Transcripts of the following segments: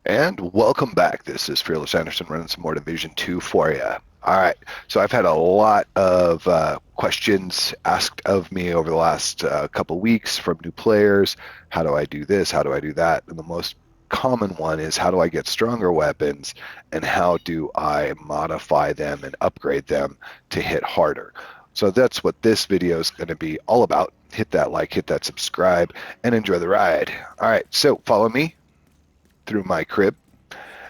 And welcome back. This is Fearless Anderson running some more Division 2 for you. All right, so I've had a lot of questions asked of me over the last couple weeks from new players. How do I do this? How do I do that? And the most common one is how do I get stronger weapons and how do I modify them and upgrade them to hit harder? So that's what this video is going to be all about. Hit that like, hit that subscribe, and enjoy the ride. All right, so follow me through my crib.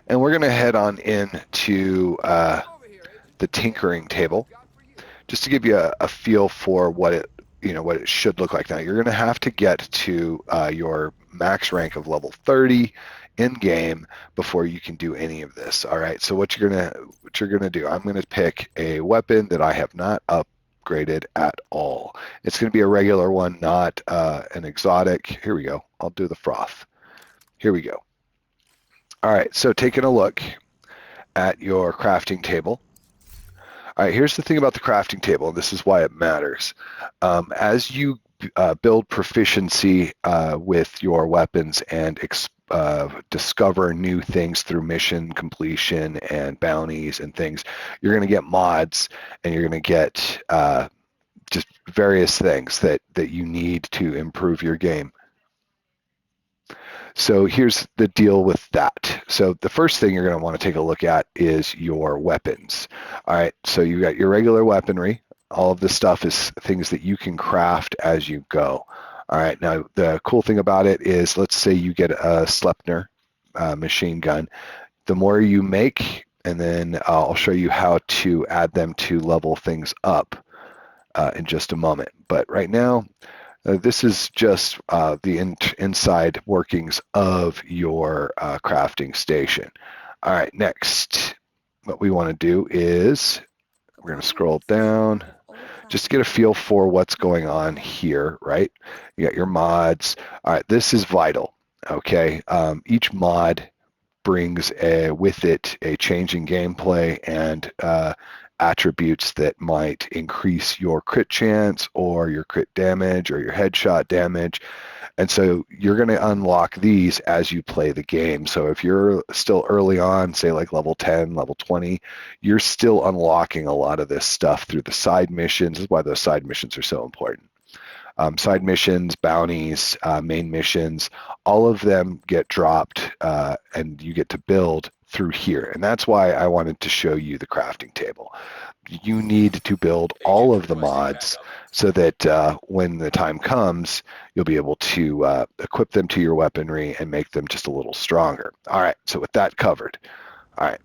And we're going to head on into the tinkering table just to give you a feel for what it should look like. Now you're going to have to get to your max rank of level 30 in game before you can do any of this. All right. So what you're gonna do, I'm going to pick a weapon that I have not upgraded at all. It's going to be a regular one, not an exotic. Here we go. I'll do the froth. Here we go. All right. So taking a look at your crafting table. All right, here's the thing about the crafting table, and this is why it matters. As you build proficiency with your weapons and discover new things through mission completion and bounties and things, you're going to get mods and you're going to get just various things that you need to improve your game. So here's the deal with that. So the first thing you're going to want to take a look at is your weapons. All right, so you got your regular weaponry. All of this stuff is things that you can craft as you go. All right, now the cool thing about it is, let's say you get a Sleipnir machine gun. The more you make, and then I'll show you how to add them to level things up in just a moment. But right now, this is just the inside workings of your crafting station. All right, next, what we want to do is we're going to scroll down just to get a feel for what's going on here, right? You got your mods. All right, this is vital, okay? Each mod brings with it a change in gameplay and attributes that might increase your crit chance or your crit damage or your headshot damage. And so you're going to unlock these as you play the game. So if you're still early on, say like level 10, level 20, you're still unlocking a lot of this stuff through the side missions. This is why those side missions are so important. Side missions, bounties, main missions, all of them get dropped and you get to build through here. And that's why I wanted to show you the crafting table. You need to build all of the mods so that when the time comes, you'll be able to equip them to your weaponry and make them just a little stronger. All right, so with that covered, all right,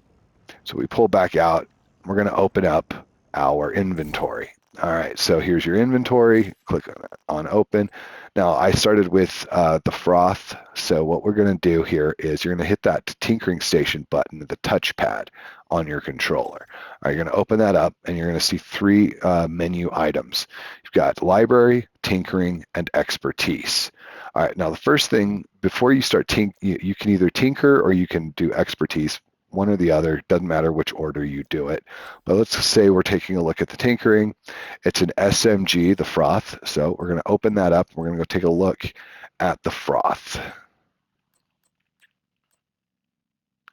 so we pull back out. We're going to open up our inventory. All right, so here's your inventory. Click on open. Now, I started with the froth, so what we're going to do here is you're going to hit that tinkering station button, the touchpad on your controller. All right, you're going to open that up, and you're going to see three menu items. You've got library, tinkering, and expertise. All right, now the first thing, before you start you can either tinker or you can do expertise, one or the other, doesn't matter which order you do it. But let's say we're taking a look at the tinkering. It's an SMG, the froth. So we're going to open that up. We're going to go take a look at the froth.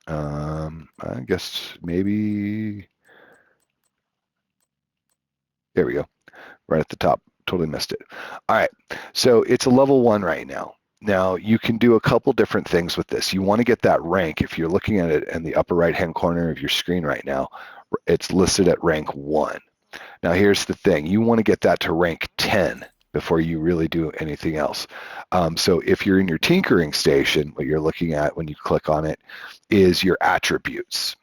I guess maybe, there we go, right at the top. Totally missed it. All right, so it's a level 1 right now. Now, you can do a couple different things with this. You want to get that rank. If you're looking at it in the upper right-hand corner of your screen right now, it's listed at rank 1. Now, here's the thing. You want to get that to rank 10 before you really do anything else. So if you're in your tinkering station, what you're looking at when you click on it is your attributes.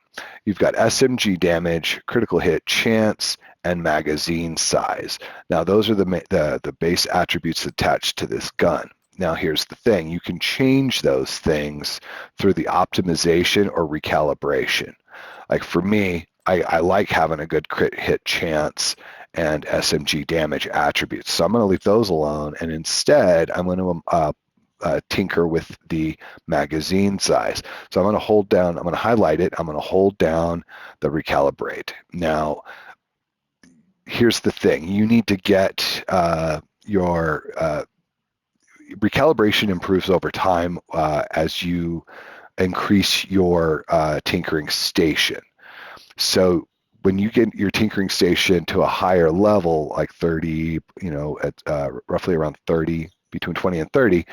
You've got SMG damage, critical hit chance, and magazine size. Now, those are the base attributes attached to this gun. Now, here's the thing. You can change those things through the optimization or recalibration. Like for me, I like having a good crit hit chance and SMG damage attributes. So I'm going to leave those alone, and instead I'm going to tinker with the magazine size. So I'm going to hold down, I'm going to highlight it, I'm going to hold down the recalibrate. Now, here's the thing. You need to get your recalibration improves over time as you increase your tinkering station. So when you get your tinkering station to a higher level, like 30, at roughly around 30, between 20 and 30,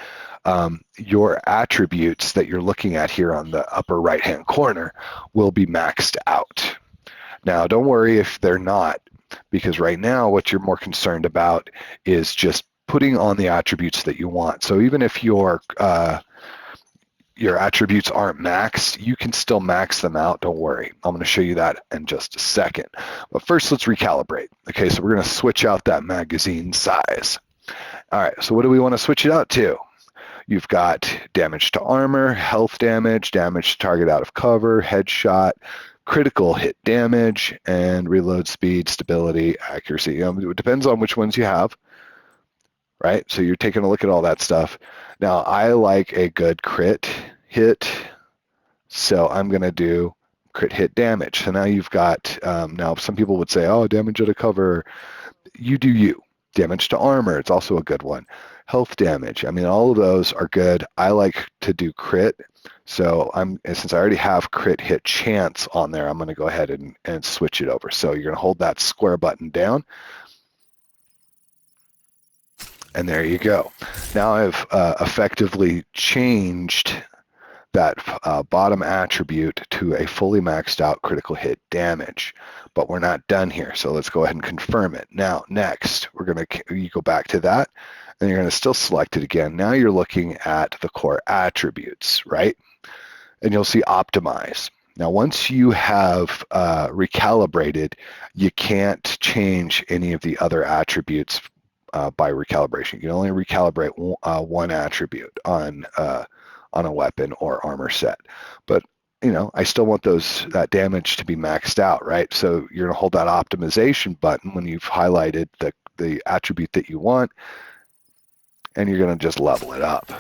your attributes that you're looking at here on the upper right-hand corner will be maxed out. Now, don't worry if they're not, because right now what you're more concerned about is just putting on the attributes that you want. So even if your attributes aren't maxed, you can still max them out. Don't worry. I'm going to show you that in just a second. But first, let's recalibrate. Okay, so we're going to switch out that magazine size. All right, so what do we want to switch it out to? You've got damage to armor, health damage, damage to target out of cover, headshot, critical hit damage, and reload speed, stability, accuracy. It depends on which ones you have, right? So you're taking a look at all that stuff. Now, I like a good crit hit, so I'm going to do crit hit damage. So now you've got, now some people would say, oh, damage out of cover. You do you. Damage to armor, it's also a good one. Health damage, I mean, all of those are good. I like to do crit, so since I already have crit hit chance on there, I'm going to go ahead and switch it over. So you're going to hold that square button down, and there you go. Now I've effectively changed that bottom attribute to a fully maxed out critical hit damage. But we're not done here, so let's go ahead and confirm it. Now, next, you go back to that, and you're going to still select it again. Now you're looking at the core attributes, right? And you'll see optimize. Now, once you have recalibrated, you can't change any of the other attributes by recalibration. You can only recalibrate one attribute on a weapon or armor set. But I still want that damage to be maxed out, right? So you're going to hold that optimization button when you've highlighted the attribute that you want, and you're going to just level it up.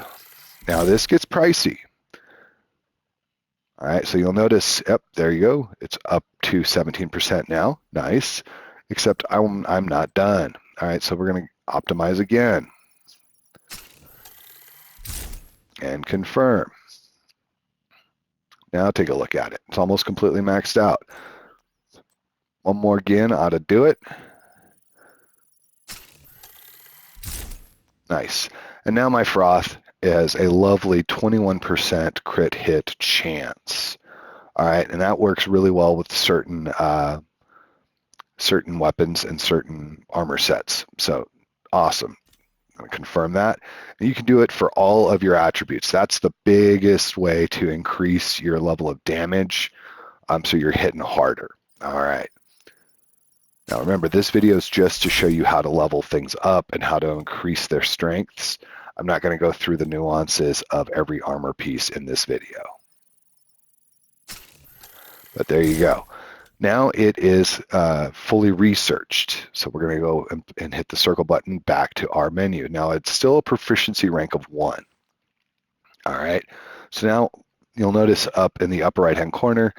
Now this gets pricey. All right, so you'll notice, yep, there you go. It's up to 17% now. Nice. Except I'm not done. All right, so we're going to optimize again and confirm. Now take a look at it. It's almost completely maxed out. One more again ought to do it. Nice. And now my froth is a lovely 21% crit hit chance. All right, and that works really well with certain weapons and certain armor sets. So awesome. I'm going to confirm that. And you can do it for all of your attributes. That's the biggest way to increase your level of damage, so you're hitting harder. All right. Now remember, this video is just to show you how to level things up and how to increase their strengths. I'm not going to go through the nuances of every armor piece in this video. But there you go. Now it is fully researched. So we're going to go and hit the circle button back to our menu. Now it's still a proficiency rank of 1. All right. So now you'll notice up in the upper right-hand corner,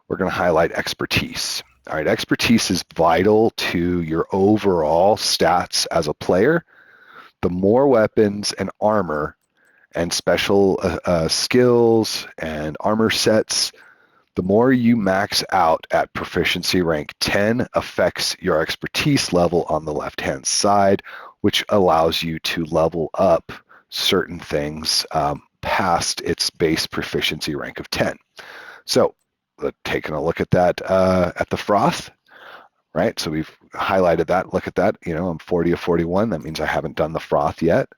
we're going to highlight expertise. All right. Expertise is vital to your overall stats as a player. The more weapons and armor and special skills and armor sets, the more you max out at proficiency rank 10 affects your expertise level on the left-hand side, which allows you to level up certain things past its base proficiency rank of 10. So taking a look at that at the froth, right? So we've highlighted that. Look at that. I'm 40 of 41. That means I haven't done the froth yet.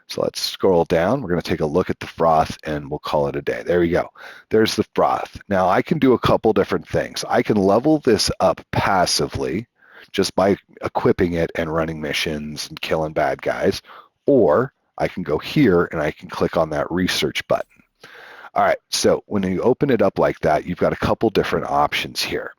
So let's scroll down. We're going to take a look at the froth and we'll call it a day. There we go. There's the froth. Now I can do a couple different things. I can level this up passively just by equipping it and running missions and killing bad guys, or I can go here and I can click on that research button. All right, so when you open it up like that, you've got a couple different options here.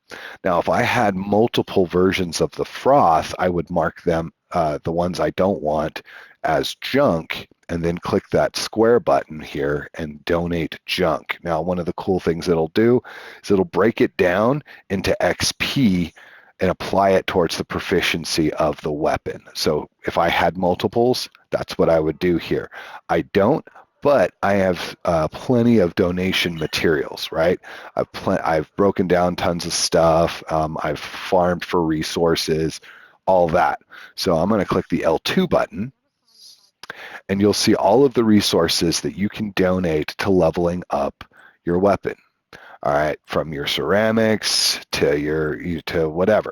Now, if I had multiple versions of the froth, I would mark them, the ones I don't want, as junk, and then click that square button here and donate junk. Now, one of the cool things it'll do is it'll break it down into XP and apply it towards the proficiency of the weapon. So if I had multiples, that's what I would do here. I don't, but I have plenty of donation materials, right? I've broken down tons of stuff. I've farmed for resources, all that. So I'm going to click the L2 button, and you'll see all of the resources that you can donate to leveling up your weapon. All right, from your ceramics to whatever.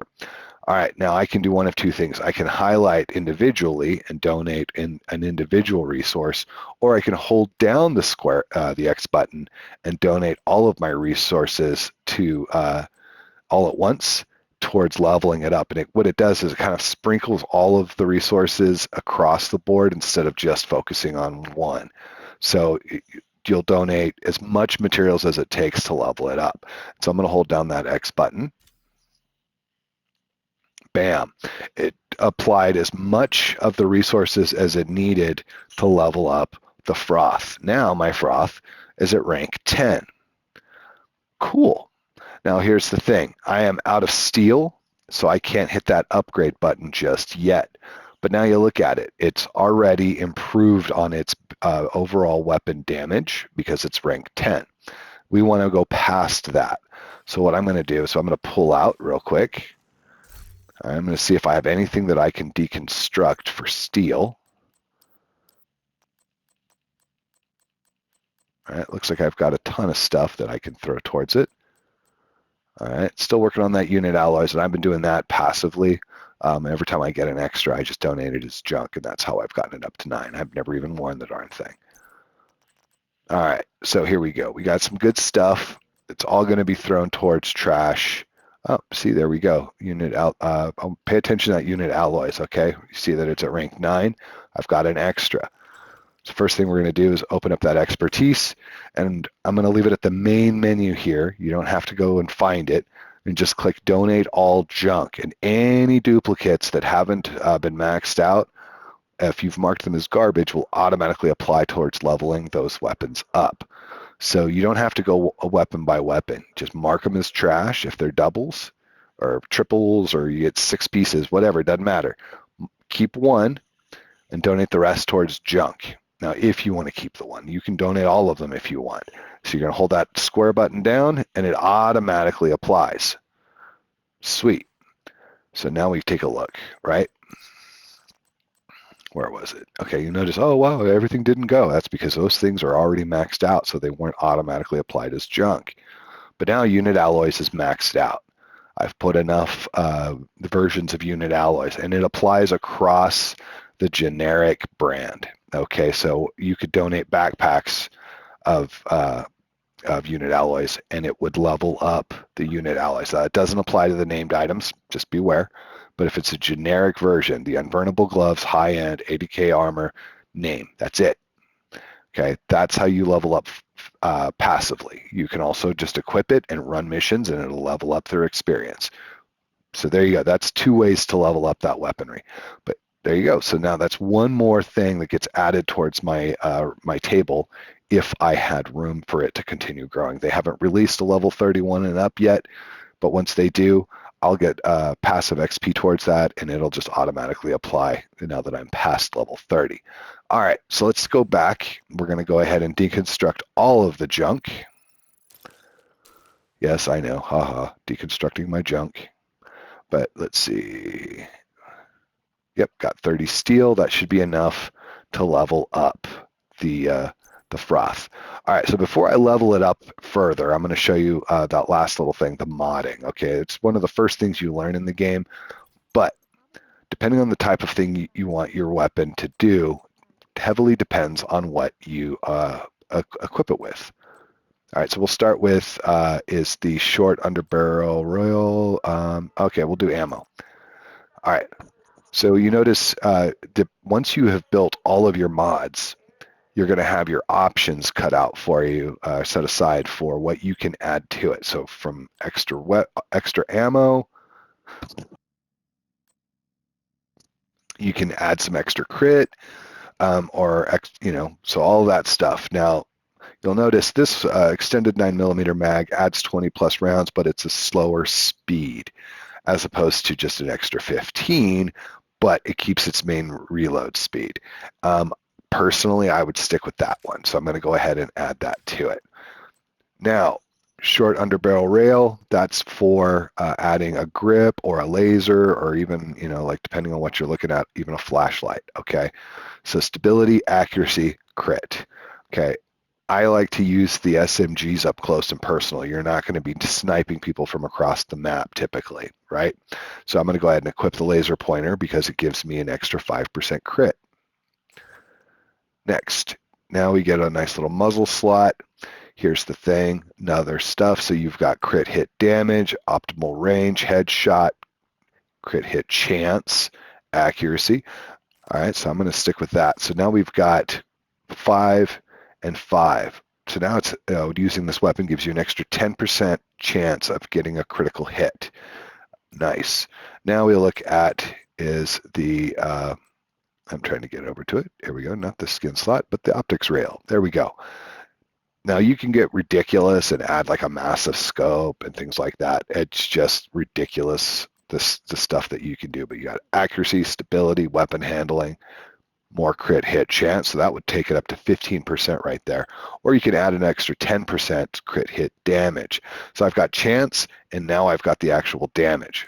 All right, now I can do one of two things. I can highlight individually and donate in an individual resource, or I can hold down the X button and donate all of my resources to all at once towards leveling it up. And what it does is it kind of sprinkles all of the resources across the board instead of just focusing on one. So you'll donate as much materials as it takes to level it up. So I'm going to hold down that X button. Bam. It applied as much of the resources as it needed to level up the froth. Now my froth is at rank 10. Cool. Now here's the thing. I am out of steel, so I can't hit that upgrade button just yet. But now you look at it. It's already improved on its overall weapon damage because it's rank 10. We want to go past that. So what I'm going to do is I'm going to pull out real quick. I'm going to see if I have anything that I can deconstruct for steel. All right, looks like I've got a ton of stuff that I can throw towards it. All right, still working on that unit alloys, and I've been doing that passively. Every time I get an extra, I just donate it as junk, and that's how I've gotten it up to 9. I've never even worn the darn thing. All right, so here we go. We got some good stuff. It's all going to be thrown towards trash. Oh, see, there we go. Pay attention to that unit alloys, okay? You see that it's at rank 9. I've got an extra. So first thing we're going to do is open up that expertise, and I'm going to leave it at the main menu here. You don't have to go and find it, and just click Donate All Junk. And any duplicates that haven't been maxed out, if you've marked them as garbage, will automatically apply towards leveling those weapons up. So you don't have to go weapon by weapon. Just mark them as trash if they're doubles or triples, or you get 6 pieces, whatever, it doesn't matter. Keep one and donate the rest towards junk. Now, if you want to keep the one, you can donate all of them if you want. So you're going to hold that square button down, and it automatically applies. Sweet. So now we take a look, right? Where was it? Okay, you notice, oh, wow, everything didn't go. That's because those things are already maxed out, so they weren't automatically applied as junk. But now unit alloys is maxed out. I've put enough versions of unit alloys, and it applies across the generic brand. Okay, so you could donate backpacks of unit alloys, and it would level up the unit alloys. It doesn't apply to the named items, just beware. But if it's a generic version, the unburnable gloves, high-end, 80K armor, name, that's it. Okay, that's how you level up passively. You can also just equip it and run missions, and it'll level up their experience. So there you go. That's 2 ways to level up that weaponry. But there you go. So now that's one more thing that gets added towards my my table if I had room for it to continue growing. They haven't released a level 31 and up yet, but once they do, I'll get passive XP towards that, and it'll just automatically apply now that I'm past level 30. All right, so let's go back. We're going to go ahead and deconstruct all of the junk. Yes, I know, haha, deconstructing my junk. But let's see. Yep, got 30 steel. That should be enough to level up the froth. All right, so before I level it up further, I'm going to show you that last little thing, the modding. Okay, it's one of the first things you learn in the game, but depending on the type of thing you want your weapon to do, heavily depends on what you equip it with. All right, so we'll start with is the short underbarrel royal. Okay, we'll do ammo. All right, so you notice once you have built all of your mods, you're going to have your options cut out for you, set aside for what you can add to it. So from extra ammo, you can add some extra crit, so all of that stuff. Now, you'll notice this extended 9mm mag adds 20 plus rounds, but it's a slower speed as opposed to just an extra 15, but it keeps its main reload speed. personally, I would stick with that one. So I'm going to go ahead and add that to it. Now, short underbarrel rail, that's for adding a grip or a laser, or even, like depending on what you're looking at, even a flashlight, okay? So stability, accuracy, crit, okay? I like to use the SMGs up close and personal. You're not going to be sniping people from across the map typically, right? So I'm going to go ahead and equip the laser pointer because it gives me an extra 5% crit. Next, now we get a nice little muzzle slot. Here's the thing, another stuff. So you've got crit hit damage, optimal range, headshot, crit hit chance, accuracy. All right, so I'm going to stick with that. So now we've got 5 and 5. So now it's using this weapon gives you an extra 10% chance of getting a critical hit. Nice. Now we look at is the, I'm trying to get over to it. Here we go, not the skin slot, but the optics rail. There we go. Now you can get ridiculous and add like a massive scope and things like that. It's just ridiculous, the stuff that you can do. But you got accuracy, stability, weapon handling, more crit hit chance. So that would take it up to 15% right there. Or you can add an extra 10% crit hit damage. So I've got chance, and now I've got the actual damage.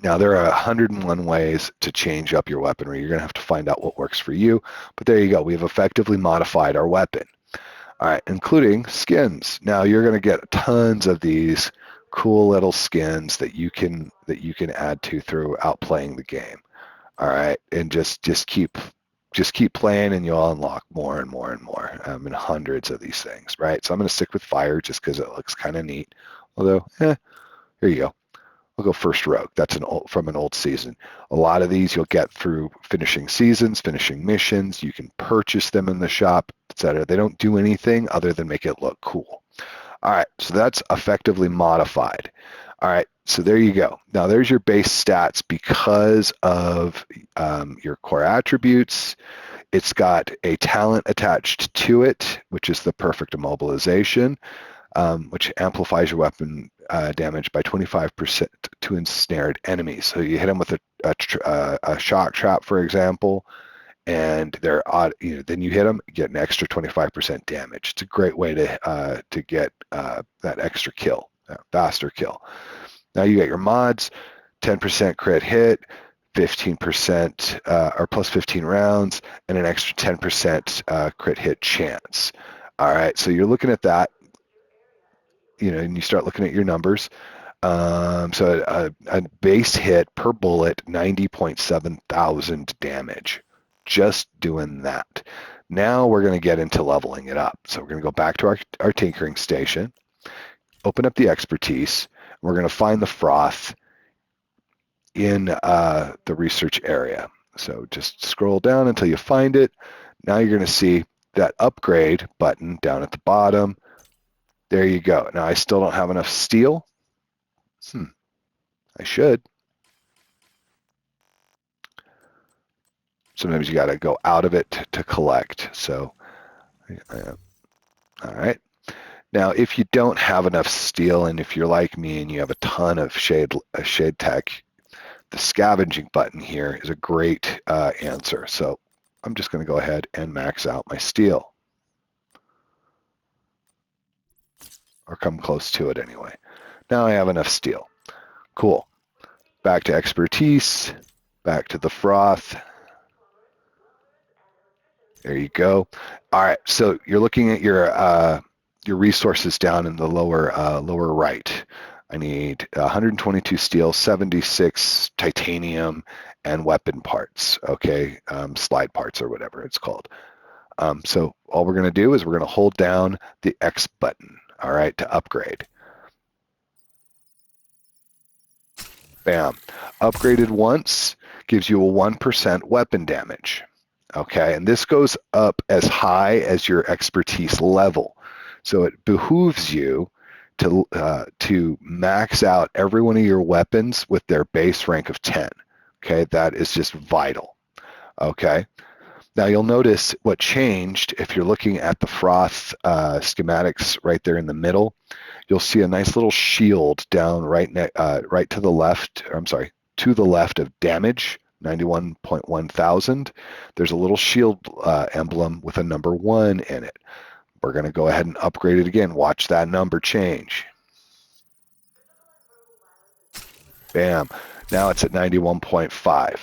Now there are 101 ways to change up your weaponry. You're going to have to find out what works for you. But there you go. We've effectively modified our weapon. All right, including skins. Now you're going to get tons of these cool little skins that you can add to throughout playing the game. All right, and just keep playing, and you'll unlock more and more and more. And hundreds of these things, right? So I'm going to stick with fire just because it looks kind of neat. Although, here you go. We'll go first rogue. That's from an old season. A lot of these you'll get through finishing seasons, finishing missions. You can purchase them in the shop, etc. They don't do anything other than make it look cool. All right, so that's effectively modified. All right, so there you go. Now there's your base stats because of your core attributes. It's got a talent attached to it, which is the perfect immobilization, which amplifies your weapon damage by 25% to ensnared enemies. So you hit them with a shock trap, for example, and they're odd. Then you hit them, you get an extra 25% damage. It's a great way to get that extra kill, faster kill. Now you get your mods, 10% crit hit, 15% or plus 15 rounds, and an extra 10% crit hit chance. All right, so you're looking at that. And you start looking at your numbers. So a base hit per bullet, 90.7 thousand damage. Just doing that. Now we're going to get into leveling it up. So we're going to go back to our tinkering station, open up the expertise. We're going to find the froth in the research area. So just scroll down until you find it. Now you're going to see that upgrade button down at the bottom. There you go. Now I still don't have enough steel. I should. Sometimes you got to go out of it to collect. So, all right. Now, if you don't have enough steel, and if you're like me and you have a ton of shade tech, the scavenging button here is a great answer. So I'm just going to go ahead and max out my steel. Or come close to it anyway. Now I have enough steel. Cool. Back to expertise, back to the froth. There you go. All right, so you're looking at your resources down in the lower right. I need 122 steel, 76 titanium, and weapon parts, okay? Slide parts or whatever it's called. So all we're going to do is we're going to hold down the X button, all right, to upgrade. Bam. Upgraded once gives you a 1% weapon damage. Okay, and this goes up as high as your expertise level. So it behooves you to max out every one of your weapons with their base rank of 10. Okay, that is just vital. Okay, now you'll notice what changed if you're looking at the froth schematics right there in the middle. You'll see a nice little shield down right to the left. To the left of damage, 91.1 thousand. There's a little shield emblem with a number 1 in it. We're going to go ahead and upgrade it again. Watch that number change. Bam. Now it's at 91.5.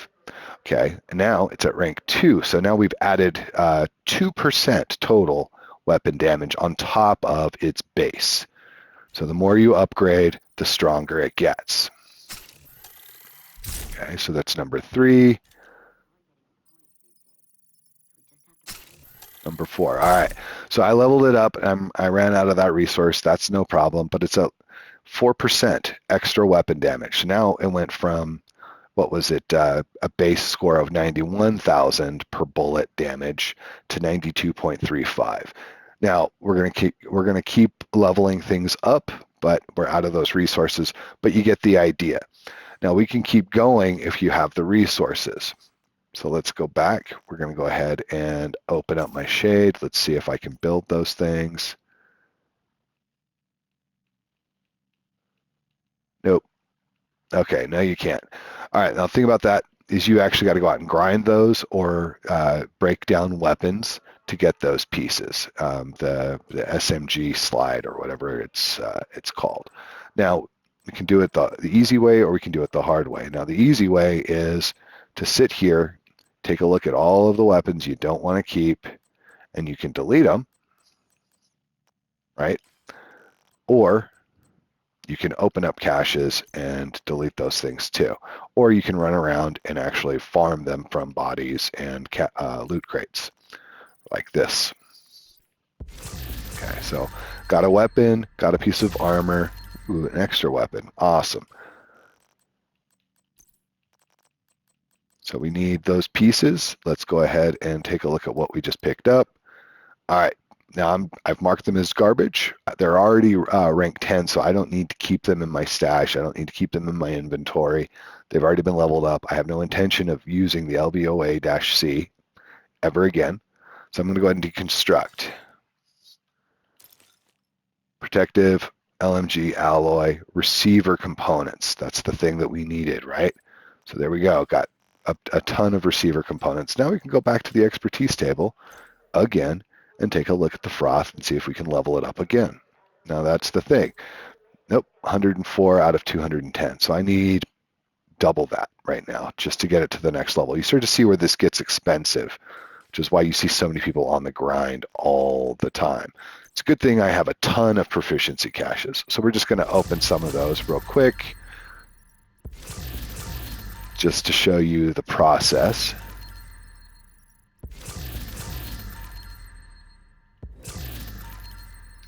Okay, and now it's at rank 2. So now we've added 2% total weapon damage on top of its base. So the more you upgrade, the stronger it gets. Okay, so that's number 3. Number 4. All right, so I leveled it up, and I ran out of that resource. That's no problem, but it's a 4% extra weapon damage. So now it went from, what was it, a base score of 91,000 per bullet damage to 92.35. Now we're gonna keep leveling things up, but we're out of those resources. But you get the idea. Now we can keep going if you have the resources. So let's go back. We're gonna go ahead and open up my shade. Let's see if I can build those things. Nope. Okay, no, you can't. All right, now the thing about that is you actually got to go out and grind those or break down weapons to get those pieces, the SMG slide or whatever it's called. Now, we can do it the easy way or we can do it the hard way. Now, the easy way is to sit here, take a look at all of the weapons you don't want to keep, and you can delete them, right? Or you can open up caches and delete those things too. Or you can run around and actually farm them from bodies and loot crates like this. Okay, so got a weapon, got a piece of armor, ooh, an extra weapon, awesome. So we need those pieces. Let's go ahead and take a look at what we just picked up. All right, now I've marked them as garbage. They're already rank 10, so I don't need to keep them in my stash. I don't need to keep them in my inventory. They've already been leveled up. I have no intention of using the LBOA-C ever again. So I'm going to go ahead and deconstruct. Protective, LMG, alloy, receiver components. That's the thing that we needed, right? So there we go. Got a ton of receiver components. Now we can go back to the expertise table again and take a look at the froth and see if we can level it up again. Now that's the thing. Nope, 104 out of 210. So I need double that right now just to get it to the next level. You start to see where this gets expensive, which is why you see so many people on the grind all the time. It's a good thing I have a ton of proficiency caches. So we're just going to open some of those real quick just to show you the process.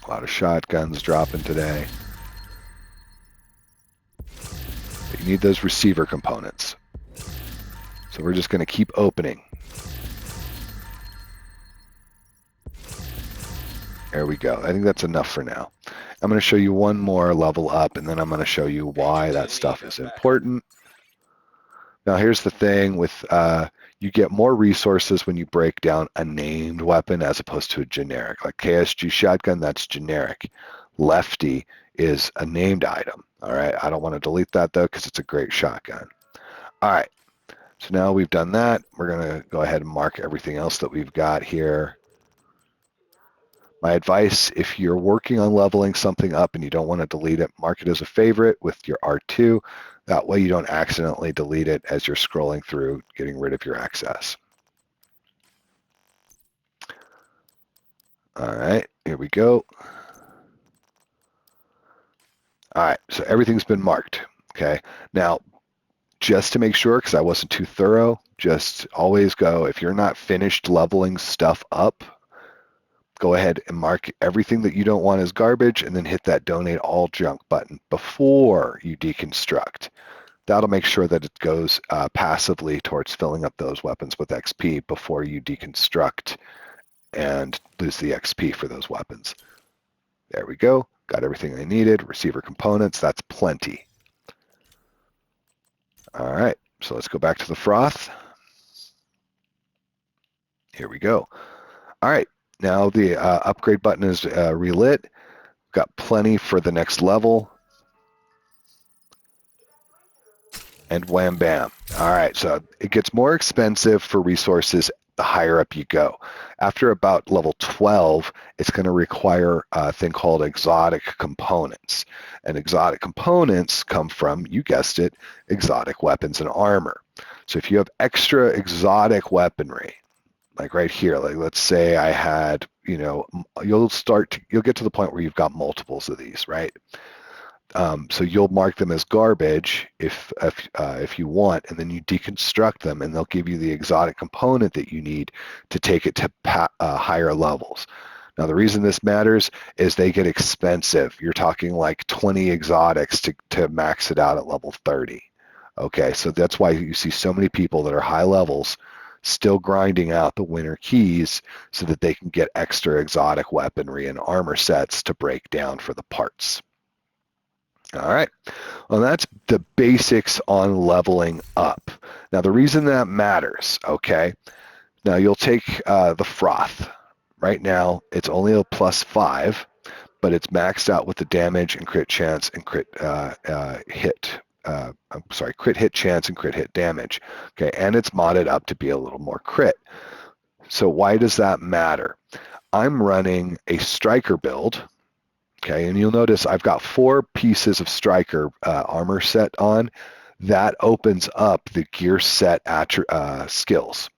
A lot of shotguns dropping today. But you need those receiver components. So we're just going to keep opening. There we go. I think that's enough for now. I'm going to show you one more level up, and then I'm going to show you why that stuff is important. Now, here's the thing with you get more resources when you break down a named weapon as opposed to a generic. Like KSG shotgun, that's generic. Lefty is a named item. All right. I don't want to delete that, though, because it's a great shotgun. All right. So now we've done that. We're going to go ahead and mark everything else that we've got here. My advice, if you're working on leveling something up and you don't want to delete it, mark it as a favorite with your R2. That way you don't accidentally delete it as you're scrolling through, getting rid of your access. All right, here we go. All right, so everything's been marked, okay? Now, just to make sure, because I wasn't too thorough, just always go, if you're not finished leveling stuff up, go ahead and mark everything that you don't want as garbage and then hit that donate all junk button before you deconstruct. That'll make sure that it goes passively towards filling up those weapons with XP before you deconstruct and lose the XP for those weapons. There we go. Got everything I needed. Receiver components, that's plenty. All right, so let's go back to the froth. Here we go. All right, now the upgrade button is relit. Got plenty for the next level. and wham bam. All right, so it gets more expensive for resources the higher up you go. After about level 12, it's going to require a thing called exotic components. And exotic components come from, you guessed it, exotic weapons and armor. So if you have extra exotic weaponry, like right here, like let's say I had, you'll get to the point where you've got multiples of these, right? So you'll mark them as garbage if you want, and then you deconstruct them, and they'll give you the exotic component that you need to take it to higher levels. Now, the reason this matters is they get expensive. You're talking like 20 exotics to max it out at level 30. Okay, so that's why you see so many people that are high levels still grinding out the winter keys so that they can get extra exotic weaponry and armor sets to break down for the parts. All right, well, that's the basics on leveling up. Now, the reason that matters, okay, now you'll take the froth. Right now, it's only a +5, but it's maxed out with the damage and crit chance and crit hit. Crit hit chance and crit hit damage. Okay, and it's modded up to be a little more crit. So why does that matter? I'm running a striker build. Okay, and you'll notice I've got 4 pieces of striker armor set on. That opens up the gear set skills.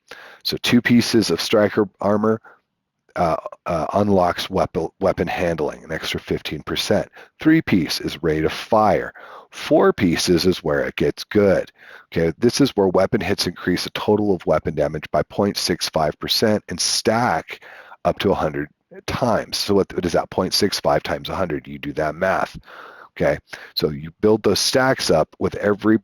So 2 pieces of striker armor unlocks weapon handling, an extra 15%. 3 piece is rate of fire. 4 pieces is where it gets good. Okay, this is where weapon hits increase a total of weapon damage by 0.65% and stack up to 100 times. So what is that? 0.65 times 100. You do that math. Okay, so you build those stacks up with every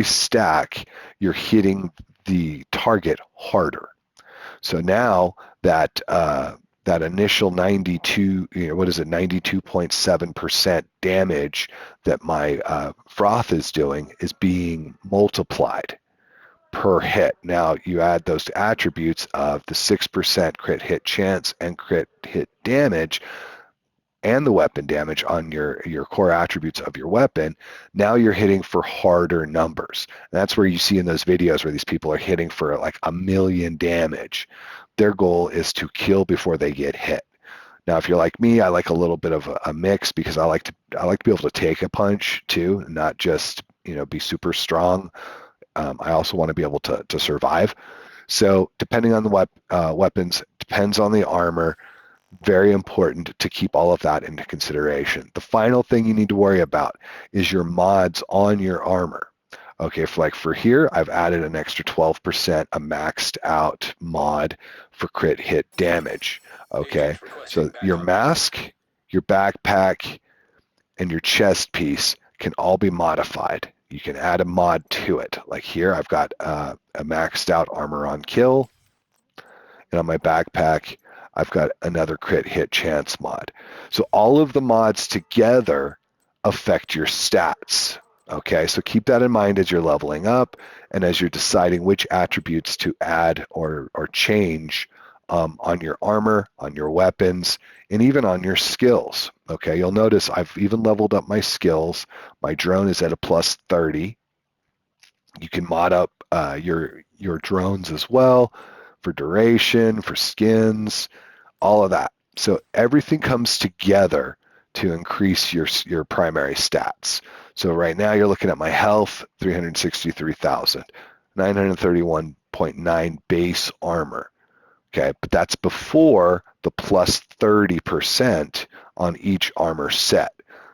stack. You're hitting the target harder. So now that that initial 92.7% damage that my froth is doing is being multiplied per hit. Now you add those attributes of the 6% crit hit chance and crit hit damage and the weapon damage on your core attributes of your weapon. Now you're hitting for harder numbers. And that's where you see in those videos where these people are hitting for like 1,000,000 damage. Their goal is to kill before they get hit. Now, if you're like me, I like a little bit of a mix because I like to be able to take a punch too, not just be super strong. I also want to be able to survive. So depending on the weapons, depends on the armor. Very important to keep all of that into consideration. The final thing you need to worry about is your mods on your armor. Okay, for here, I've added an extra 12%, a maxed out mod for crit hit damage. Okay, so your mask, your backpack, and your chest piece can all be modified. You can add a mod to it. Like here, I've got a maxed out armor on kill, and on my backpack, I've got another crit hit chance mod. So all of the mods together affect your stats. Okay, so keep that in mind as you're leveling up and as you're deciding which attributes to add or change on your armor, on your weapons, and even on your skills. Okay, you'll notice I've even leveled up my skills. My drone is at a +30. You can mod up your drones as well for duration, for skins, all of that. So everything comes together to increase your primary stats. So right now you're looking at my health, 363,000, 931.9 base armor. Okay, but that's before the +30% on each armor set.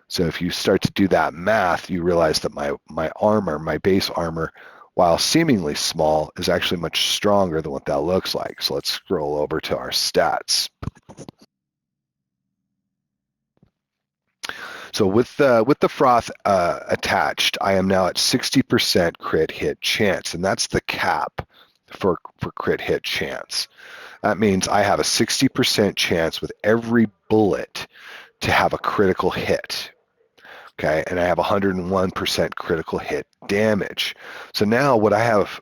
So if you start to do that math, you realize that my armor, my base armor, while seemingly small, is actually much stronger than what that looks like. So let's scroll over to our stats. So with the froth attached, I am now at 60% crit hit chance, and that's the cap for crit hit chance. That means I have a 60% chance with every bullet to have a critical hit. Okay, and I have 101% critical hit damage. So now what I've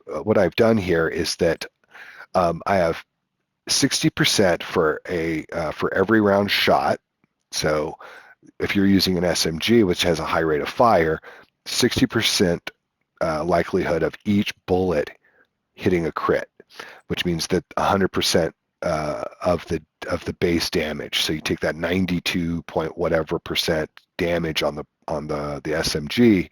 done here is that I have 60% for every round shot. So if you're using an SMG, which has a high rate of fire, 60% likelihood of each bullet hitting a crit, which means that 100% of the base damage. So you take that 92 point whatever percent damage on the SMG,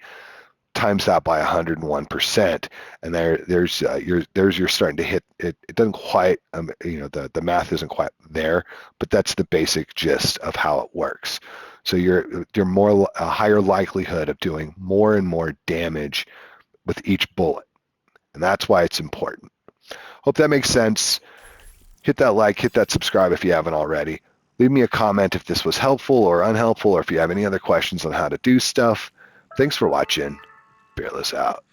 times that by 101%, and there's you're starting to hit it. It doesn't quite, the math isn't quite there, but that's the basic gist of how it works. So you're more a higher likelihood of doing more and more damage with each bullet, and that's why it's important. Hope that makes sense. Hit that like, hit that subscribe if you haven't already. Leave me a comment if this was helpful or unhelpful, or if you have any other questions on how to do stuff. Thanks for watching. Fearless out.